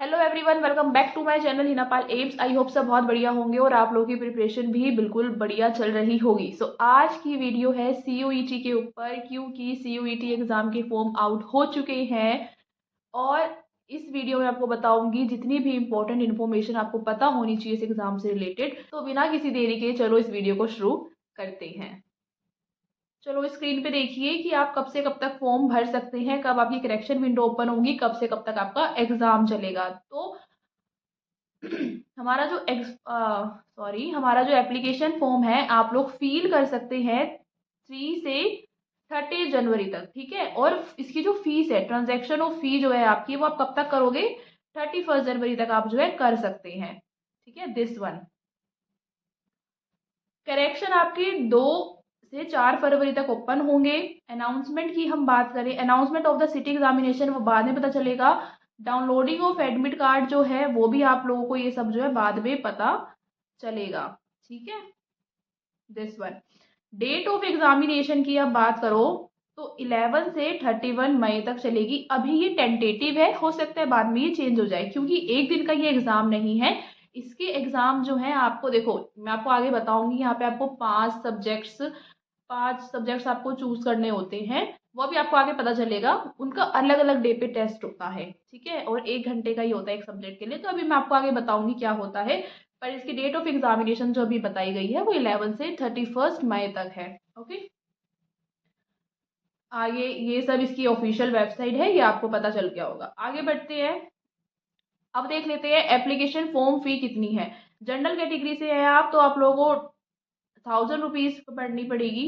Hello everyone, welcome back to my channel Hinapal AIIMS. I hope सब बहुत बढ़िया होंगे और आप लोगों की प्रिपरेशन भी बिल्कुल बढ़िया चल रही होगी। सो आज की वीडियो है सीयूईटी के ऊपर, क्योंकि सीयूईटी एग्जाम के फॉर्म आउट हो चुके हैं और इस वीडियो में आपको बताऊंगी जितनी भी इंपॉर्टेंट इन्फॉर्मेशन आपको पता होनी चाहिए इस एग्जाम से रिलेटेड। तो बिना किसी देरी के चलो इस वीडियो को शुरू करते हैं। चलो स्क्रीन पे देखिए कि आप कब से कब तक फॉर्म भर सकते हैं, कब आपकी करेक्शन विंडो ओपन होगी, कब से कब तक आपका एग्जाम चलेगा। तो हमारा जो हमारा जो एप्लीकेशन फॉर्म है आप लोग फिल कर सकते हैं 3 से 30 जनवरी तक, ठीक है। और इसकी जो फीस है, ट्रांजैक्शन ऑफ फी जो है आपकी, वो आप कब तक करोगे? 31 जनवरी तक आप जो है कर सकते हैं, ठीक है। दिस वन करेक्शन आपके 2 से 4 फरवरी तक ओपन होंगे। अनाउंसमेंट की हम बात करें, announcement of the city examination वो बाद में पता चलेगा। डाउनलोडिंग ऑफ एडमिट कार्ड जो है वो भी आप लोगों को ये सब जो है बाद में पता चलेगा, ठीक है। This one date of examination की अब बात करो तो 11 से 31 मई तक चलेगी। अभी ये टेंटेटिव है, हो सकता है बाद में ये चेंज हो जाए, क्योंकि एक दिन का ये एग्जाम नहीं है। इसके एग्जाम जो है आपको, देखो मैं आपको आगे बताऊंगी, यहाँ पे आपको 5 सब्जेक्ट्स आपको चूज करने होते हैं। वो भी आपको आगे पता चलेगा, उनका अलग अलग डे पे टेस्ट होता है, ठीक है। और 1 घंटे का ही होता है एक सब्जेक्ट के लिए। तो अभी मैं आपको आगे बताऊंगी क्या होता है, पर इसकी डेट ऑफ एग्जामिनेशन जो अभी बताई गई है वो 11 से 31 मई तक है, ओके। आगे ये सब इसकी ऑफिशियल वेबसाइट है, ये आपको पता चल गया होगा। आगे बढ़ते हैं, अब देख लेते हैं एप्लीकेशन फॉर्म फी कितनी है। जनरल कैटेगरी से है आप, तो आप लोगों को 1000 रुपीज भरनी पड़ेगी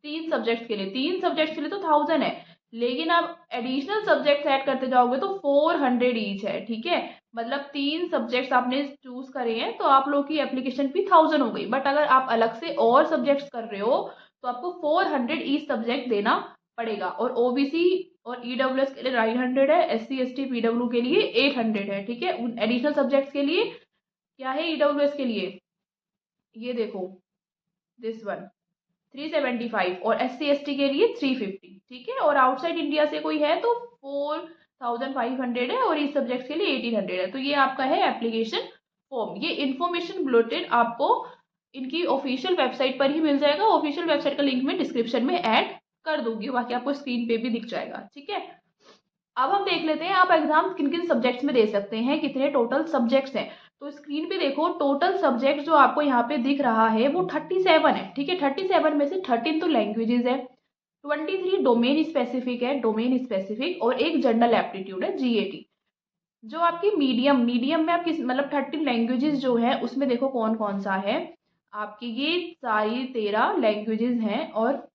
3 सब्जेक्ट के लिए। 3 सब्जेक्ट के लिए तो 1000 है, लेकिन आप एडिशनल सब्जेक्ट ऐड करते जाओगे तो 400 ईच है, ठीक है। मतलब 3 सब्जेक्ट्स आपने चूज करे हैं तो आप लोग की एप्लीकेशन फी 1000 हो गई। बट अगर आप अलग से और सब्जेक्ट्स कर रहे हो तो आपको 400 ईच सब्जेक्ट देना पड़ेगा। और ओबीसी और ईडब्ल्यूएस के लिए 900 है, SC ST पीडब्ल्यू के लिए 800 है, ठीक है। उन एडिशनल सब्जेक्ट्स के लिए क्या है, ईडब्ल्यूएस के लिए ये देखो, दिस वन 375, और SC ST के लिए 350, ठीक है। और आउटसाइड इंडिया से कोई है तो 4500 है, और इस सब्जेक्ट के लिए 1800 है। तो ये आपका है एप्लीकेशन फॉर्म। ये इन्फॉर्मेशन बुलेटिन आपको इनकी ऑफिशियल वेबसाइट पर ही मिल जाएगा। ऑफिशियल वेबसाइट का लिंक मैं डिस्क्रिप्शन में ऐड कर दूंगी, बाकी आपको स्क्रीन पे भी दिख जाएगा, ठीक है। अब हम देख लेते हैं आप एग्जाम किन किन सब्जेक्ट्स में दे सकते हैं, कितने टोटल सब्जेक्ट्स हैं। तो स्क्रीन पे देखो, टोटल सब्जेक्ट जो आपको यहाँ पे दिख रहा है वो 37 है, ठीक है। 37 में से 13 तो लैंग्वेजेस है, 23 डोमेन स्पेसिफिक है, डोमेन स्पेसिफिक, और एक जनरल एप्टीट्यूड है, GAT। जो आपकी मीडियम मीडियम में आप किस मतलब 13 लैंग्वेजेस जो है उसमें देखो कौन कौन सा है आपकी, ये सारी 13 लैंग्वेजेस हैं। और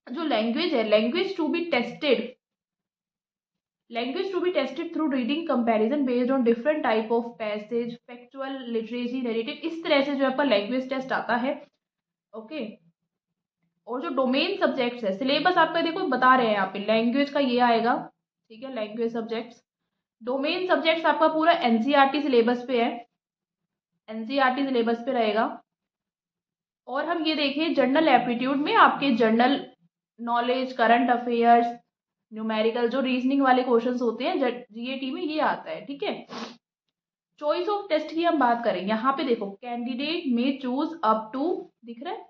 जो लैंग्वेज है, language to be tested through reading comparison based on different type of passage, factual, literacy, narrative, इस तरह से जो आपका लैंग्वेज टेस्ट आता है, ओके। और जो डोमेन सब्जेक्ट्स है, सिलेबस आपका देखो बता रहे हैं यहाँ पे, लैंग्वेज का ये आएगा, ठीक है, लैंग्वेज सब्जेक्ट्स। डोमेन सब्जेक्ट्स आपका पूरा एनसीईआरटी सिलेबस पे है, एनसीईआरटी सिलेबस पे रहेगा। और हम ये देखें जनरल एप्टीट्यूड में आपके general knowledge, current affairs, numerical, जो रीजनिंग वाले क्वेश्चंस होते हैं GAT में ये आता है, ठीक है। चॉइस ऑफ टेस्ट की हम बात करें, यहाँ पे देखो कैंडिडेट में चूज अप टू, दिख रहा है,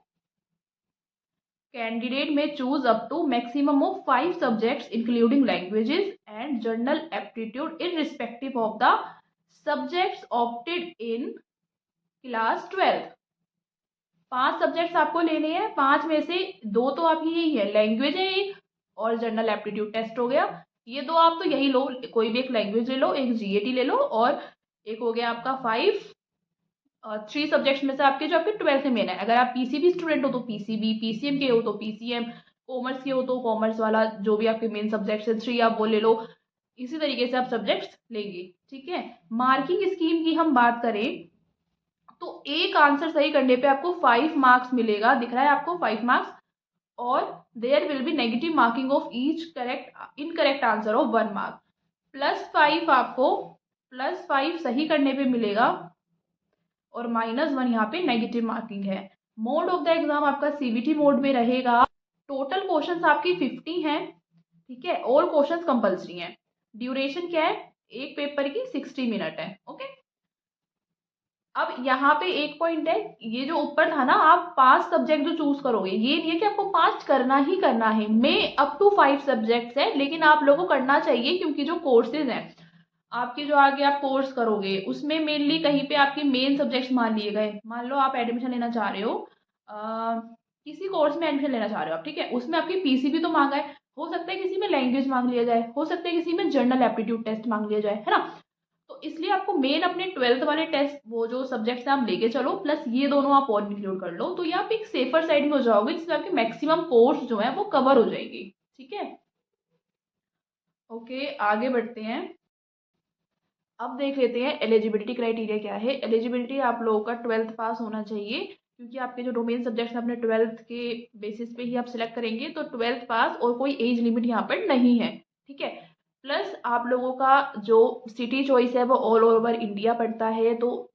कैंडिडेट में choose up to maximum of 5 subjects including languages and general aptitude in respective of the subjects opted in class 12। 5 subjects आपको लेने हैं, 5 में से 2 तो आपकी यही है, लैंग्वेज है एक, और जनरल एप्टीट्यूड टेस्ट हो गया। ये 2 आप तो यही लो, कोई भी एक लैंग्वेज ले लो, एक GAT ले लो, और एक हो गया आपका 3 सब्जेक्ट्स में से आपके जो आपके 12th में मेन है। अगर आप PCB स्टूडेंट हो तो PCB, PCM के हो तो PCM, कॉमर्स के हो तो कॉमर्स वाला जो भी आपके मेन सब्जेक्ट्स है 3 आप वो ले लो। इसी तरीके से आप सब्जेक्ट्स लेंगे, ठीक है। मार्किंग स्कीम की हम बात करें तो एक आंसर सही करने पे आपको 5 मार्क्स मिलेगा, दिख रहा है आपको 5 मार्क्स। और there will be negative marking of each correct incorrect answer of 1 mark. +5 आपको +5 सही करने पे मिलेगा, और -1 यहाँ पे नेगेटिव मार्किंग है। मोड ऑफ द एग्जाम आपका CBT मोड में रहेगा। टोटल क्वेश्चंस आपकी 50 हैं, ठीक है। ऑल क्वेश्चंस कंपल्सरी हैं। ड्यूरेशन क्या है, एक पेपर की 60 मिनट है। ओके, अब यहाँ पे एक पॉइंट है, ये जो ऊपर था ना, आप 5 सब्जेक्ट जो चूज करोगे, ये नहीं है कि आपको 5 करना ही करना है, में अप टू 5 सब्जेक्ट्स है, लेकिन आप लोगों को करना चाहिए क्योंकि जो कोर्सेज हैं आपके, जो आगे आप कोर्स करोगे उसमें मेनली कहीं पे आपके मेन सब्जेक्ट्स मान लिए गए। मान लो आप एडमिशन लेना चाह रहे हो, किसी कोर्स में एडमिशन लेना चाह रहे हो आप, ठीक है, उसमें आपकी पीसीबी तो मांगा है, हो सकता है किसी में लैंग्वेज मांग लिया जाए, हो सकता है किसी में जनरल एप्टीट्यूड टेस्ट मांग लिया जाए, है ना। तो इसलिए आपको मेन अपने 12th वाले टेस्ट, वो जो सब्जेक्ट्स आप लेके चलो, प्लस ये दोनों आप और इंक्लूड कर लो, तो ये आप एक सेफर साइड में हो जाओगे, जिसमें आपके मैक्सिमम कोर्स जो है वो कवर हो जाएगी। ठीक है, ओके, आगे बढ़ते हैं। अब देख लेते हैं एलिजिबिलिटी क्राइटेरिया क्या है। एलिजिबिलिटी आप लोगों का 12th पास होना चाहिए, क्योंकि आपके जो डोमेन सब्जेक्ट्स हैं अपने 12th के बेसिस पे ही आप सिलेक्ट करेंगे, तो 12th पास, और कोई एज लिमिट यहाँ पर नहीं है। ठीक है, प्लस आप लोगों का जो सिटी चॉइस है वो ऑल ओवर इंडिया पड़ता है, तो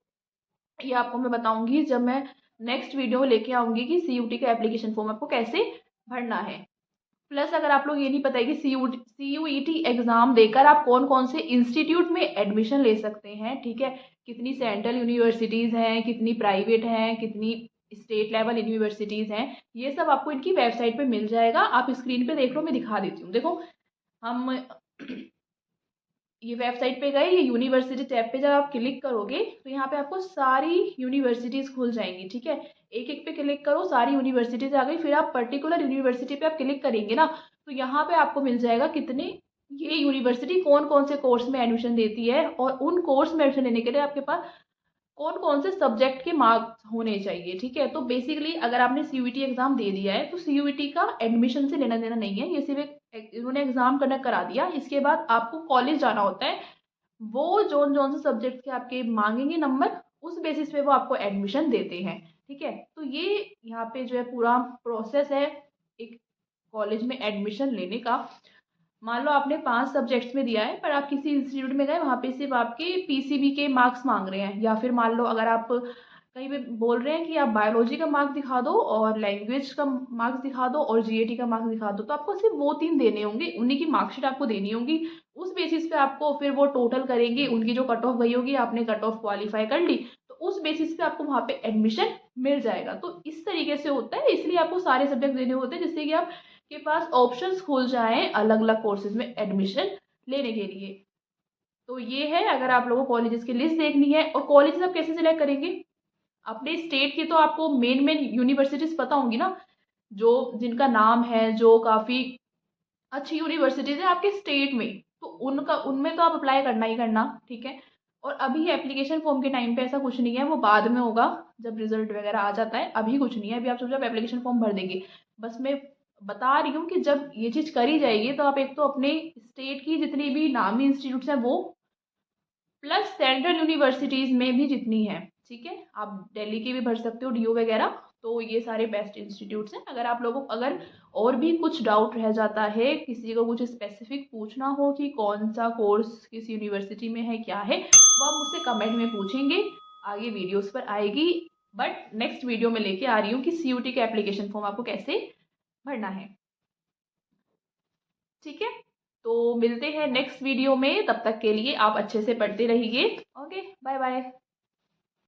ये आपको मैं बताऊंगी जब मैं नेक्स्ट वीडियो लेके आऊंगी कि सीयूटी का एप्लीकेशन फॉर्म आपको कैसे भरना है। प्लस अगर आप लोग ये नहीं पता है कि सीयूईटी एग्जाम देकर आप कौन कौन से इंस्टीट्यूट में एडमिशन ले सकते हैं, ठीक है, कितनी सेंट्रल यूनिवर्सिटीज़ हैं, कितनी प्राइवेट हैं, कितनी स्टेट लेवल यूनिवर्सिटीज़ हैं, ये सब आपको इनकी वेबसाइट पे मिल जाएगा। आप स्क्रीन पे देख लो, मैं दिखा देती हूँ। देखो, हम ये वेबसाइट पे गए, ये यूनिवर्सिटी टैब पे जब आप क्लिक करोगे तो यहाँ पे आपको सारी यूनिवर्सिटीज़ खुल जाएंगी। ठीक है, एक एक पे क्लिक करो, सारी यूनिवर्सिटीज़ आ गई, फिर आप पर्टिकुलर यूनिवर्सिटी पे आप क्लिक करेंगे ना, तो यहाँ पे आपको मिल जाएगा कितने, ये यूनिवर्सिटी कौन कौन से कोर्स में एडमिशन देती है, और उन कोर्स में एडमिशन लेने के लिए आपके पास कौन कौन से सब्जेक्ट के मार्क्स होने चाहिए। ठीक है, तो बेसिकली अगर आपने सीयूईटी एग्जाम दे दिया है तो सीयूईटी का एडमिशन से लेना देना नहीं है, ये सिर्फ एक इन्होंने एग्जाम कंडक्ट करा दिया, इसके बाद आपको कॉलेज जाना होता है, वो जोन जोन से सब्जेक्ट के आपके मांगेंगे नंबर, उस बेसिस पे वो आपको एडमिशन देते हैं। ठीक है, तो ये यहाँ पे जो है पूरा प्रोसेस है एक कॉलेज में एडमिशन लेने का। मान लो आपने 5 सब्जेक्ट्स में दिया है, पर आप किसी इंस्टीट्यूट में गए, वहाँ पे सिर्फ आपके पीसीबी के मार्क्स मांग रहे हैं, या फिर मान लो अगर आप कहीं पे बोल रहे हैं कि आप बायोलॉजी का मार्क्स दिखा दो और लैंग्वेज का मार्क्स दिखा दो और जीएटी का मार्क्स दिखा दो, तो आपको सिर्फ वो 3 देने होंगे, उन्हीं की मार्कशीट आपको देनी होगी। उस बेसिस पे आपको फिर वो टोटल करेंगे, उनकी जो कट ऑफ गई होगी, आपने कट ऑफ क्वालिफाई कर ली, तो उस बेसिस पे आपको वहाँ पे एडमिशन मिल जाएगा। तो इस तरीके से होता है, इसलिए आपको सारे सब्जेक्ट देने होते हैं, जिससे कि आप के पास ऑप्शंस खुल जाएं अलग अलग कोर्सेज में एडमिशन लेने के लिए। तो ये है, अगर आप लोगों को कॉलेजेस की लिस्ट देखनी है, और कॉलेजेस आप कैसे सिलेक्ट करेंगे, अपने स्टेट की तो आपको मेन मेन यूनिवर्सिटीज पता होंगी ना, जो जिनका नाम है, जो काफ़ी अच्छी यूनिवर्सिटीज है आपके स्टेट में, तो उनका उनमें तो आप अप्लाई करना ही करना। ठीक है, और अभी एप्लीकेशन फॉर्म के टाइम पे ऐसा कुछ नहीं है, वो बाद में होगा जब रिजल्ट वगैरह आ जाता है, अभी कुछ नहीं है, अभी आप जब एप्लीकेशन फॉर्म भर देंगे। बस मैं बता रही हूँ कि जब ये चीज़ करी जाएगी तो आप एक तो अपने स्टेट की जितनी भी नामी इंस्टीट्यूट्स हैं वो, प्लस सेंट्रल यूनिवर्सिटीज़ में भी जितनी है, ठीक है, आप दिल्ली की भी भर सकते हो, डीयू वगैरह, तो ये सारे बेस्ट इंस्टीट्यूट्स हैं। अगर आप लोगों को अगर और भी कुछ डाउट रह जाता है, किसी को कुछ स्पेसिफिक पूछना हो कि कौन सा कोर्स किस यूनिवर्सिटी में है, क्या है, वो आप मुझसे कमेंट में पूछेंगे, आगे वीडियोस पर आएगी। बट नेक्स्ट वीडियो में लेके आ रही हूँ कि सीयूटी का एप्लीकेशन फॉर्म आपको कैसे भरना है। ठीक है, तो मिलते हैं नेक्स्ट वीडियो में, तब तक के लिए आप अच्छे से पढ़ते रहिए। Okay, bye bye.